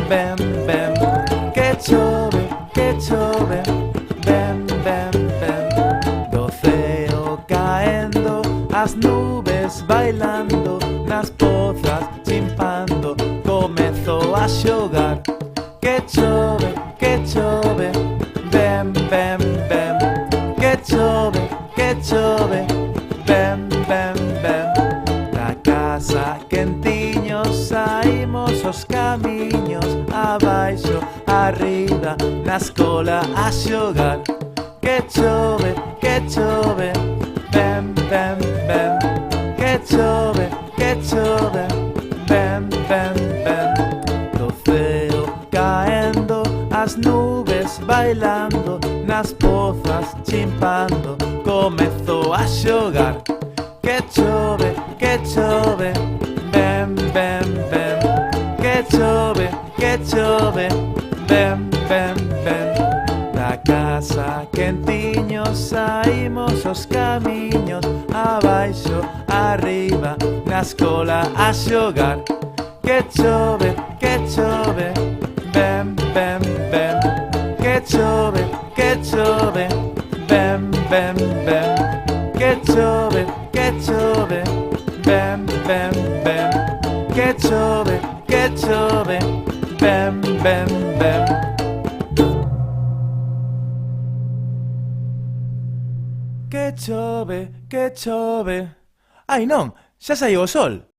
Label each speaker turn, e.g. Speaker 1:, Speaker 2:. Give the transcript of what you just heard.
Speaker 1: ben, ben, ben. Que chove, ben, ben, ben. Do ceo caendo, as nubes bailando, nas pozas chimpando, comezou a xogar. Que chove, ben, ben, ben. Que chove, ben, ben, ben. Da casa quentiños saímos os camiños, abaixo, arriba, na escola a xogar. Que chove, ben, ben, ben. Que chove, ben, ben, ben. Do ceo caendo, as nubes bailando, nas pozas chimpando, comezou a xogar. Que chove, ben, ben, ben. Que chove, ben, ben, ben. Da casa quentiños saímos os camiños, abaixo, arriba, na escola a xogar. Que chove, ben, ben, ben. Que chove, ben, ben, ben. Que chove, ben, ben, ben. Que chove, ben, ben, ben. Que chove. Ai non, xa saíu o sol.